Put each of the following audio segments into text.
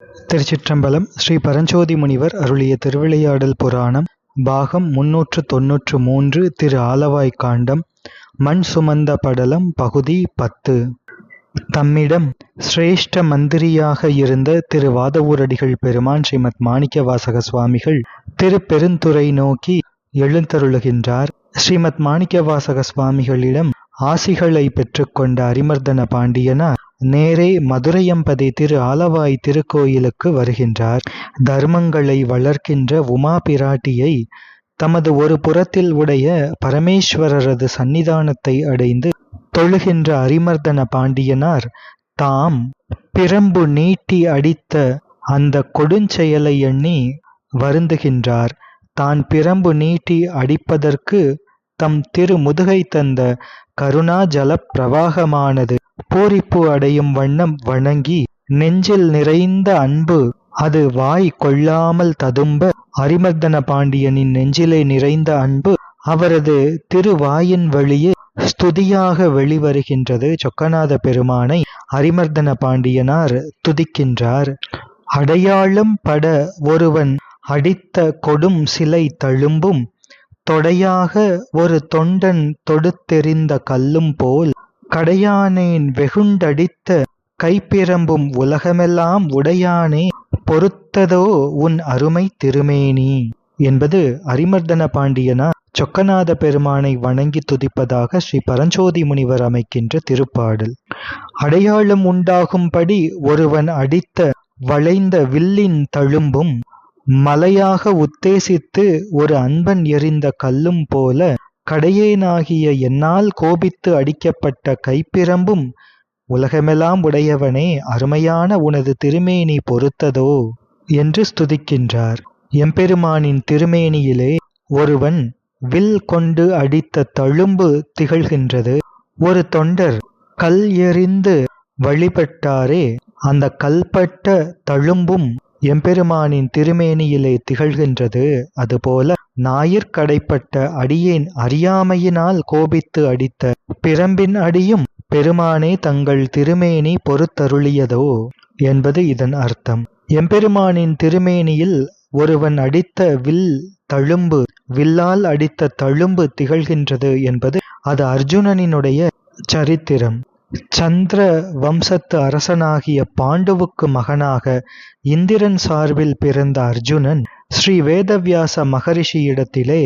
திருச்சிற்றம்பலம். ஸ்ரீ பரஞ்சோதி முனிவர் அருளிய திருவிளையாடல் புராணம் பாகம் 393 திரு ஆலவாய் காண்டம் மண் சுமந்த படலம் பகுதி 10. தம்மிடம் சிரேஷ்ட மந்திரியாக இருந்த திரு வாதவூரடிகள் பெருமான் ஸ்ரீமத் மாணிக்கவாசக சுவாமிகள் திருப்பெருந்துறை நோக்கி எழுந்தருளுகின்றார். ஸ்ரீமத் மாணிக்கவாசக சுவாமிகளிடம் ஆசிகளை பெற்றுக்கொண்ட அரிமர்தன பாண்டியனார் நேரே மதுரையம்பதி திரு ஆலவாய் திருக்கோயிலுக்கு வருகின்றார். தர்மங்களை வளர்க்கின்ற உமா பிராட்டியை தமது ஒரு புறத்தில் உடைய பரமேஸ்வரரது சந்நிதானத்தை அடைந்து தொழுகின்ற அரிமர்தன பாண்டியனார் தாம் பிரம்பு நீட்டி அடித்த அந்த கொடுஞ்செயலை எண்ணி வருந்துகின்றார். தான் பிரம்பு நீட்டி அடிப்பதற்கு தம் திரு முதுகை தந்த கருணாஜல பிரவாகமானது பூரிப்பு அடையும் வண்ணம் வணங்கி நெஞ்சில் நிறைந்த அன்பு அது வாய் கொள்ளாமல் ததும்ப அரிமர்தன பாண்டியனின் நெஞ்சிலே நிறைந்த அன்பு அவரது திருவாயின் வழியே ஸ்துதியாக வெளிவருகின்றது. சொக்கநாத பெருமானை அரிமர்தன பாண்டியனார் துதிக்கின்றார். அடையாளம் பட ஒருவன் அடித்த கொடும் சிலை தழும்பும் தொடையாக ஒரு தொண்டன் தொடுத்தெறிந்த கல்லும் போல் கடையானேன் வெகுண்டடித்த கைப்பிரம்பும் உலகமெல்லாம் உடையானே பொறுத்ததோ உன் அருமை திருமேனி என்பது அரிமர்தன பாண்டியனார் சொக்கநாத பெருமானை வணங்கி துதிப்பதாக ஸ்ரீ பரஞ்சோதி முனிவர் அமைக்கின்ற திருப்பாடல். அடையாளம் உண்டாகும்படி ஒருவன் அடித்த வளைந்த வில்லின் தழும்பும் மலையாக உத்தேசித்து ஒரு அன்பன் எறிந்த கல்லும் போல கடையேனாகிய என்னால் கோபித்து அடிக்கப்பட்ட கைப்பிரம்பும் உலகமெல்லாம் உடையவனே அருமையான உனது திருமேனி பொறுத்ததோ என்று ஸ்துதிக்கின்றார். எம்பெருமானின் திருமேனியிலே ஒருவன் வில் கொண்டு அடித்த தழும்பு திகழ்கின்றது. ஒரு தொண்டர் கல் எறிந்து வழிபட்டாரே அந்த கல்பட்ட தழும்பும் எம்பெருமானின் திருமேனியிலே திகழ்கின்றது. அதுபோல ஞாயிற்கடைப்பட்ட அடியேன் அறியாமையினால் கோபித்து அடித்த பிரம்பின் அடியும் பெருமானே தங்கள் திருமேனி பொறுத்தருளியதோ என்பது இதன் அர்த்தம். எம்பெருமானின் திருமேனியில் ஒருவன் அடித்த வில் தழும்பு வில்லால் அடித்த தழும்பு திகழ்கின்றது என்பது அது அர்ஜுனனினுடைய சரித்திரம். சந்திர வம்சத்து அரசனாகிய பாண்டுவுக்கு மகனாக இந்திரன் சார்பில் பிறந்த அர்ஜுனன் ஸ்ரீ வேதவியாச மகரிஷியிடத்திலே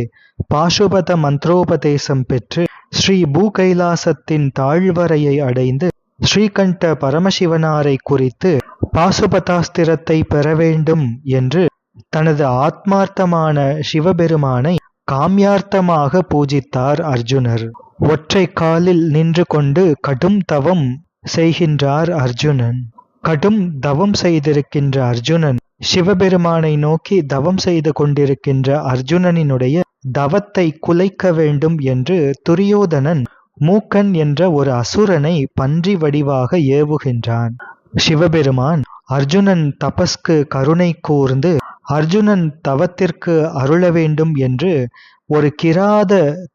பாசுபத மந்திரோபதேசம் பெற்று ஸ்ரீ பூகைலாசத்தின் தாழ்வரையை அடைந்து ஸ்ரீகண்ட பரமசிவனாரை குறித்து பாசுபதாஸ்திரத்தை பெற வேண்டும் என்று தனது ஆத்மார்த்தமான சிவபெருமானை காமியார்த்தமாக பூஜித்தார் அர்ஜுனர். ஒற்றை காலில் நின்று கொண்டு கடும் தவம் செய்கின்றார் அர்ஜுனன். கடும் தவம் செய்திருக்கின்ற அர்ஜுனன் சிவபெருமானை நோக்கி தவம் செய்து கொண்டிருக்கின்ற அர்ஜுனனினுடைய தவத்தை குலைக்க வேண்டும் என்று துரியோதனன் மூக்கன் என்ற ஒரு அசுரனை பன்றி வடிவாக ஏவுகின்றான். சிவபெருமான் அர்ஜுனன் தபஸ்க்கு கருணை கூர்ந்து அர்ஜுனன் தவத்திற்கு அருள வேண்டும் என்று ஒரு கிராத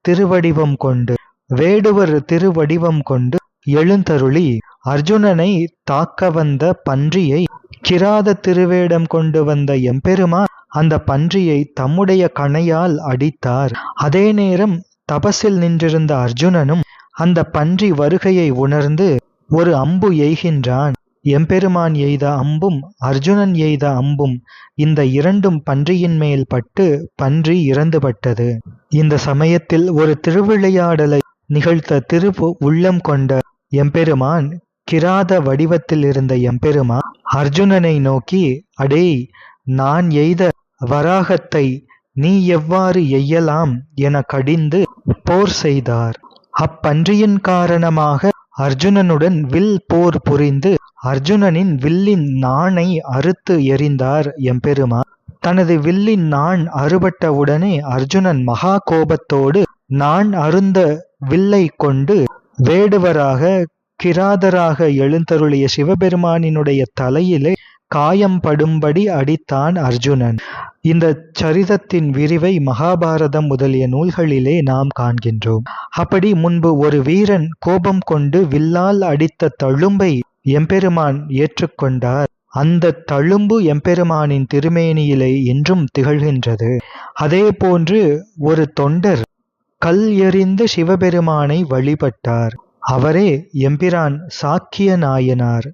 திருவடிவம் கொண்டு வேடுவர் திருவடிவம் கொண்டு எழுந்தருளி அர்ஜுனனை தாக்க வந்த பன்றியை கிராத திருவேடம் கொண்டு வந்த எம்பெருமான் அந்த பன்றியை தம்முடைய கணையால் அடித்தார். அதே நேரம் தபஸில் நின்றிருந்த அர்ஜுனனும் அந்த பன்றி வருகையை உணர்ந்து ஒரு அம்பு எய்கின்றான். எம்பெருமான் எய்த அம்பும் அர்ஜுனன் எய்த அம்பும் இந்த இரண்டும் பன்றியின் மேல் பட்டு பன்றி இறந்துபட்டது. இந்த சமயத்தில் ஒரு திருவிளையாடலை நிகழ்த்த திரு உள்ளம் கொண்ட எம்பெருமான் கிராத வடிவத்தில் இருந்த எம்பெருமான் அர்ஜுனனை நோக்கி அடே நான் எய்த வராகத்தை நீ எவ்வாறு எய்யலாம் என கடிந்து போர் செய்தார். அப்பன்றியின் காரணமாக அர்ஜுனனுடன் வில் போர் புரிந்து அர்ஜுனனின் வில்லின் நாணை அறுத்து எறிந்தார் எம்பெருமான். தனது வில்லின் நாண் அறுபட்ட உடனே அர்ஜுனன் மகா கோபத்தோடு நாண் அருந்த வில்லை கொண்டு வேடுவராக கிராதராக எழுந்தருளிய சிவபெருமானினுடைய தலையிலே காயம் படும்படி அடித்தான் அர்ஜுனன். இந்த சரிதத்தின் விரிவை மகாபாரதம் முதலிய நூல்களிலே நாம் காண்கின்றோம். அப்படி முன்பு ஒரு வீரன் கோபம் கொண்டு வில்லால் அடித்த தழும்பை எம்பெருமான் ஏற்றுக்கொண்டார். அந்த தழும்பு எம்பெருமானின் திருமேனியிலே இன்றும் திகழ்கின்றது. அதே போன்று ஒரு தொண்டர் கல் எறிந்து சிவபெருமானை வழிபட்டார். அவரே எம்பிரான் சாக்கிய நாயனார்.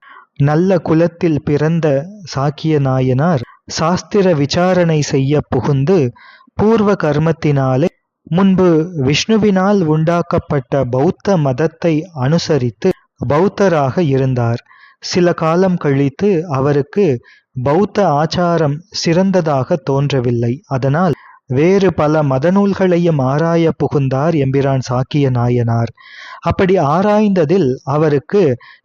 நல்ல குலத்தில் பிறந்த சாக்கிய நாயனார் சாஸ்திர விசாரணை செய்ய புகுந்து பூர்வ கர்மத்தினாலே முன்பு விஷ்ணுவினால் உண்டாக்கப்பட்ட பௌத்த மதத்தை அனுசரித்து பௌத்தராக இருந்தார். சில காலம் கழித்து அவருக்கு பௌத்த ஆச்சாரம் சிறந்ததாக தோன்றவில்லை. அதனால் வேறு பல மதநூல்களையும் ஆராய புகுந்தார் எம்பிரான் சாக்கிய நாயனார். அப்படி ஆராய்ந்ததில் அவருக்கு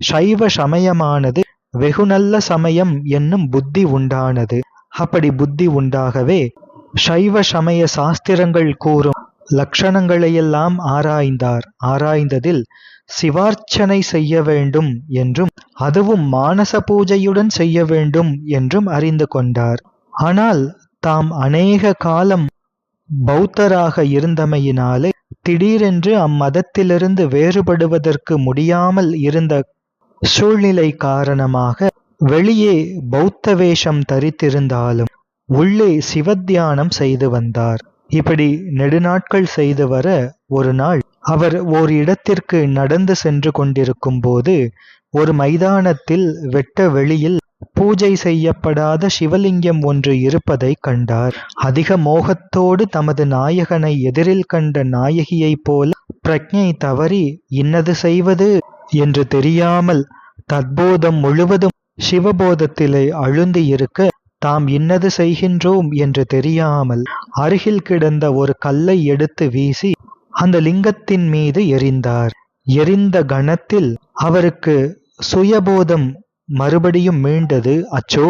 சைவ சமயமானது வெகு நல்ல சமயம் என்னும் புத்தி உண்டானது. அப்படி புத்தி உண்டாகவே சைவ சமய சாஸ்திரங்கள் கூறும் லட்சணங்களையெல்லாம் ஆராய்ந்தார். ஆராய்ந்ததில் சிவார்ச்சனை செய்ய வேண்டும் என்றும் அதுவும் மானச பூஜையுடன் செய்ய வேண்டும் என்றும் அறிந்து கொண்டார். ஆனால் தாம் அநேக காலம் பௌத்தராக இருந்தமையினாலே திடீரென்று அம்மதத்திலிருந்து வேறுபடுவதற்கு முடியாமல் இருந்த சூழ்நிலை காரணமாக வெளியே பௌத்த வேஷம் தரித்திருந்தாலும் உள்ளே சிவத்தியானம் செய்து வந்தார். இப்படி நெடுநாட்கள் செய்து வர ஒரு நாள் அவர் ஓர் இடத்திற்கு நடந்து சென்று கொண்டிருக்கும் போது ஒரு மைதானத்தில் வெட்ட வெளியில் பூஜை செய்யப்படாத சிவலிங்கம் ஒன்று இருப்பதை கண்டார். அதிக மோகத்தோடு தமது நாயகனை எதிரில் கண்ட நாயகியைப் போல பிரக்ஞை தவறி இன்னது செய்வது என்று தெரியாமல் தத்போதம் முழுவதும் சிவபோதத்திலே அழுந்தி இருக்க தாம் இன்னது செய்கின்றோம் என்று தெரியாமல் அருகில் கிடந்த ஒரு கல்லை எடுத்து வீசி அந்த லிங்கத்தின் மீது எறிந்தார். எறிந்த கணத்தில் அவருக்கு சுயபோதம் மறுபடியும் மீண்டது. அச்சோ,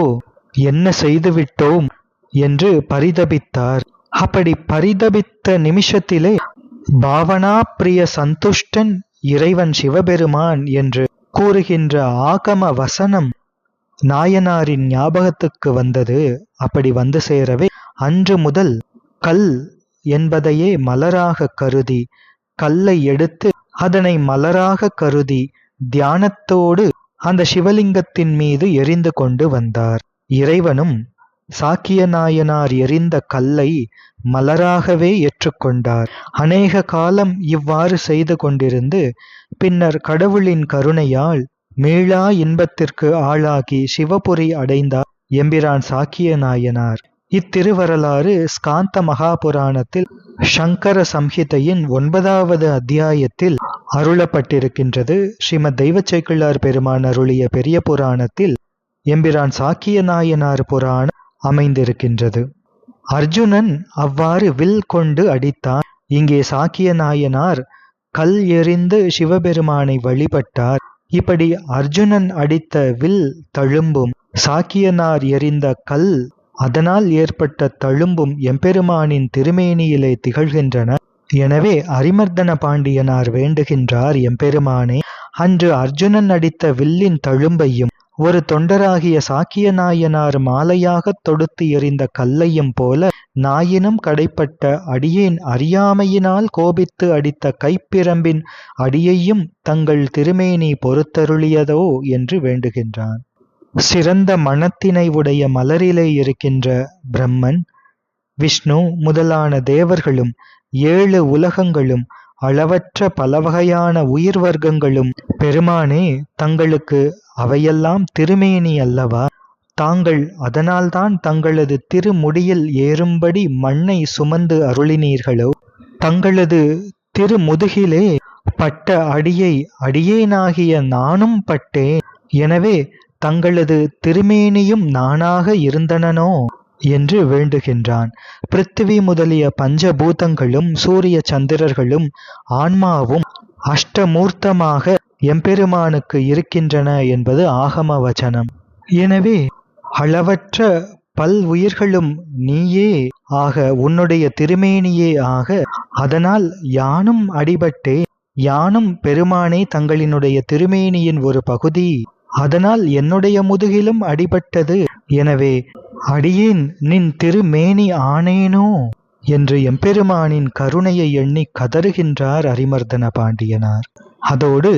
என்ன செய்துவிட்டோம் என்று பரிதபித்தார். அப்படி பரிதபித்த நிமிஷத்திலே பாவனா பிரிய சந்துஷ்டன் இறைவன் சிவபெருமான் என்று கூறுகின்ற ஆகம வசனம் நாயனாரின் ஞாபகத்துக்கு வந்தது. அப்படி வந்து சேரவே அன்று முதல் கல் என்பதையே மலராக கருதி கல்லை எடுத்து அதனை மலராக கருதி தியானத்தோடு அந்த சிவலிங்கத்தின் மீது எரிந்து கொண்டு வந்தார். இறைவனும் சாக்கிய நாயனார் எரிந்த கல்லை மலராகவே ஏற்றுக்கொண்டார். அநேக காலம் இவ்வாறு செய்து கொண்டிருந்து பின்னர் கடவுளின் கருணையால் மீளா இன்பத்திற்கு ஆளாகி சிவபுரி அடைந்தார் எம்பிரான் சாக்கிய நாயனார். இத்திருவரலாறு ஸ்காந்த மகாபுராணத்தில் சங்கர சம்ஹிதையின் 9வது அத்தியாயத்தில் அருளப்பட்டிருக்கின்றது. ஸ்ரீமத் தெய்வச்சேக்கிழார் பெருமான் அருளிய பெரிய புராணத்தில் எம்பிரான் சாக்கிய நாயனார் புராணம் அமைந்திருக்கின்றது. அர்ஜுனன் அவ்வாறு வில் கொண்டு அடித்தான். இங்கே சாக்கிய நாயனார் கல் எறிந்து சிவபெருமானை வழிபட்டார். இப்படி அர்ஜுனன் அடித்த வில் தழும்பும் சாக்கியனார் எறிந்த கல் அதனால் ஏற்பட்ட தழும்பும் எம்பெருமானின் திருமேனியிலே திகழ்கின்றன. எனவே அரிமர்தன பாண்டியனார் வேண்டுகின்றார், எம்பெருமானே, அன்று அர்ஜுனன் அடித்த வில்லின் தழும்பையும் ஒரு தொண்டராகிய சாக்கிய நாயனார் மாலையாகத் தொடுத்து எறிந்த கல்லையும் போல நாயினும் கடைப்பட்ட அடியேன் அறியாமையினால் கோபித்து அடித்த கைப்பிரம்பின் அடியையும் தங்கள் திருமேனி பொறுத்தருளியதோ என்று வேண்டுகின்றான். சிறந்த மனத்தினை உடைய மலரிலே இருக்கின்ற பிரம்மன், விஷ்ணு முதலான தேவர்களும் 7 உலகங்களும் அளவற்ற பலவகையான உயிர் வர்க்கங்களும் பெருமானே தங்களுக்கு அவையெல்லாம் திருமேனி அல்லவா? தாங்கள் அதனால்தான் தங்களது திருமுடியில் ஏறும்படி மண்ணை சுமந்து அருளினீர்களோ? தங்களது திருமுதுகிலே பட்ட அடியை அடியேனாகிய நானும் பட்டேன். எனவே தங்களது திருமேனியும் நானாக இருந்தனனோ என்று வேண்டுகின்றான். பிருத்திவி முதலிய பஞ்சபூதங்களும் சூரிய சந்திரர்களும் ஆன்மாவும் அஷ்டமூர்த்தமாக எம்பெருமானுக்கு இருக்கின்றன என்பது ஆகம வச்சனம். எனவே அளவற்ற பல் உயிர்களும் நீயே ஆக, உன்னுடைய திருமேனியே ஆக, அதனால் யானும் அடிபட்டே. யானும் பெருமானே தங்களினுடைய திருமேனியின் ஒரு பகுதி, அதனால் என்னுடைய முதுகிலும் அடிபட்டது. எனவே அடியேன் நின் திருமேனி ஆனேனோ என்று எம்பெருமானின் கருணையை எண்ணி கதறுகின்றார் அரிமர்தன பாண்டியனார். அதோடு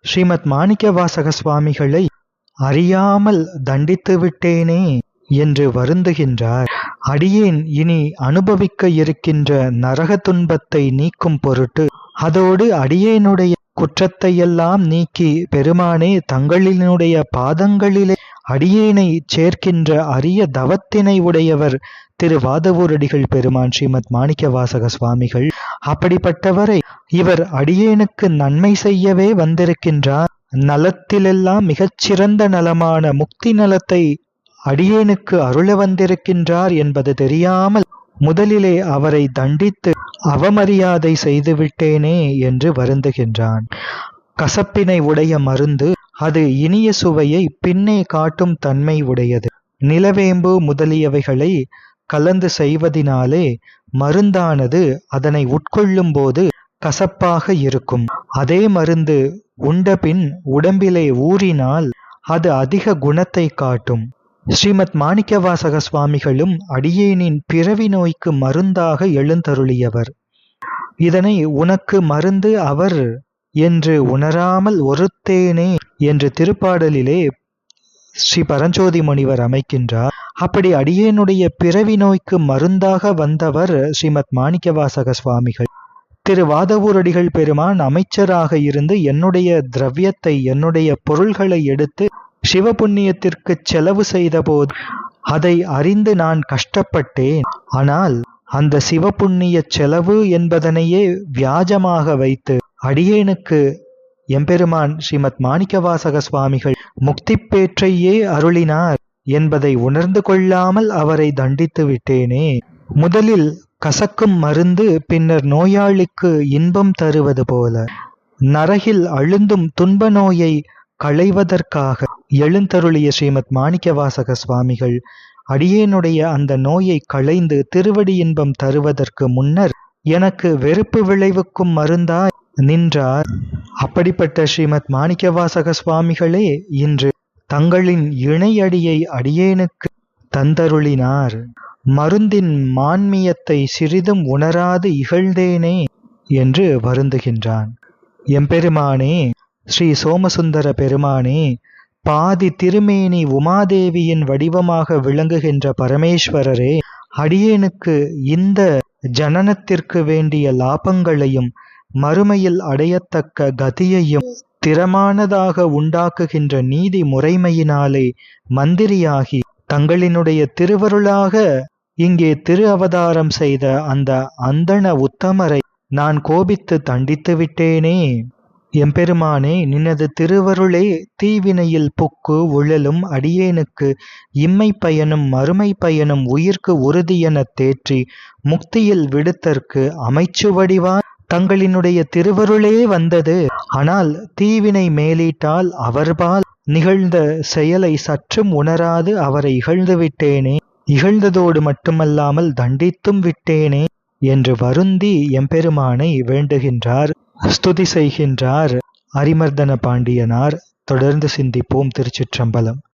ஸ்ரீமத் மாணிக்க வாசக சுவாமிகளை அறியாமல் தண்டித்து விட்டேனே என்று வருந்துகின்றார். அடியேன் இனி அனுபவிக்க இருக்கின்ற நரக துன்பத்தை நீக்கும் பொருட்டு, அதோடு அடியேனுடைய குற்றத்தையெல்லாம் நீக்கி பெருமானே தங்களினுடைய பாதங்களிலே அடியேனை சேர்க்கின்ற அரிய தவத்தினை உடையவர் திரு வாதவூரடிகள் பெருமான் ஸ்ரீமத் மாணிக்கவாசக சுவாமிகள். அப்படிப்பட்டவரை இவர் அடியேனுக்கு நன்மை செய்யவே வந்திருக்கின்றார். நலத்திலெல்லாம் மிகச்சிறந்த நலமான முக்தி நலத்தை அடியேனுக்கு அருள வந்திருக்கின்றார் என்பது தெரியாமல் முதலிலே அவரை தண்டித்து அவமரியாதை செய்துவிட்டேனே என்று வருந்துகின்றான். கசப்பினை உடைய மருந்து அது இனிய சுவையை பின்னே காட்டும் தன்மை உடையது. நிலவேம்பு முதலியவைகளை கலந்து செய்வதினாலே மருந்தானது அதனை உட்கொள்ளும் போது கசப்பாக இருக்கும். அதே மருந்து உண்டபின் உடம்பிலே ஊறினால் அது அதிக குணத்தை காட்டும். ஸ்ரீமத் மாணிக்கவாசக சுவாமிகளும் அடியேனின் பிறவி நோய்க்கு மருந்தாக எழுந்தருளியவர். இதனை உனக்கு மருந்து அவர் என்று உணராமல் ஒருத்தேனே என்று திருப்பாடலிலே ஸ்ரீ பரஞ்சோதி முனிவர் அமைக்கின்றார். அப்படி அடியேனுடைய பிறவி நோய்க்கு மருந்தாக வந்தவர் ஸ்ரீமத் மாணிக்கவாசக சுவாமிகள். திரு வாதவூரடிகள் பெருமான் அமைச்சராக இருந்து என்னுடைய திரவியத்தை, என்னுடைய பொருள்களை எடுத்து சிவபுண்ணியத்திற்கு செலவு செய்தபோது அதை அறிந்து நான் கஷ்டப்பட்டேன். ஆனால் அந்த சிவபுண்ணிய செலவு என்பதனையே வியாஜமாக வைத்து அடியேனுக்கு எம்பெருமான் ஸ்ரீமத் மாணிக்கவாசக சுவாமிகள் முக்திப்பேற்றையே அருளினார் என்பதை உணர்ந்து கொள்ளாமல் அவரை தண்டித்து விட்டேனே. முதலில் கசக்கும் மருந்து பின்னர் நோயாளிக்கு இன்பம் தருவது போல, நரகில் அழுந்தும் துன்ப நோயை களைவதற்காக எழுந்தருளிய ஸ்ரீமத் மாணிக்கவாசக சுவாமிகள் அடியேனுடைய அந்த நோயை களைந்து திருவடி இன்பம் தருவதற்கு முன்னர் எனக்கு வெறுப்பு விளைவுக்கும் மருந்தாய் நின்றார். அப்படிப்பட்ட ஸ்ரீமத் மாணிக்கவாசக சுவாமிகளே இன்று தங்களின் இணையடியை அடியேனுக்கு தந்தருளினார். மருந்தின் மான்மியத்தை சிறிதும் உணராது இகழ்ந்தேனே என்று வருந்துகின்றான். எம்பெருமானே, ஸ்ரீ சோமசுந்தர பெருமானே, பாதி திருமேனி உமாதேவியின் வடிவமாக விளங்குகின்ற பரமேஸ்வரரே, அடியேனுக்கு இந்த ஜனனத்திற்கு வேண்டிய லாபங்களையும் மறுமையில் அடையத்தக்க கதியையும் திறமானதாக உண்டாக்குகின்ற நீதி முறைமையினாலே மந்திரியாகி தங்களினுடைய திருவருளாக இங்கே திரு அவதாரம் செய்த அந்த அந்தண உத்தமரை நான் கோபித்து தண்டித்து விட்டேனே. எம்பெருமானே, நினது திருவருளே தீவினையில் புக்கு உழலும் அடியேனுக்கு இம்மை பயனும் மறுமை பயனும் உயிர்க்கு உறுதியென தேற்றி முக்தியில் விடுத்தற்கு அமைச்சு வடிவார் தங்களினுடைய திருவருளே வந்தது. ஆனால் தீவினை மேலிட்டால் அவர்பால் நிகழ்ந்த செயலை சற்றும் உணராது அவரை இகழ்ந்து விட்டேனே. இகழ்ந்ததோடு மட்டுமல்லாமல் தண்டித்தும் விட்டேனே என்று வருந்தி எம்பெருமானை வேண்டுகின்றார், ஸ்துதி செய்கின்றார் அரிமர்தன பாண்டியனார். தொடர்ந்து சிந்திப்போம். திருச்சிற்றம்பலம்.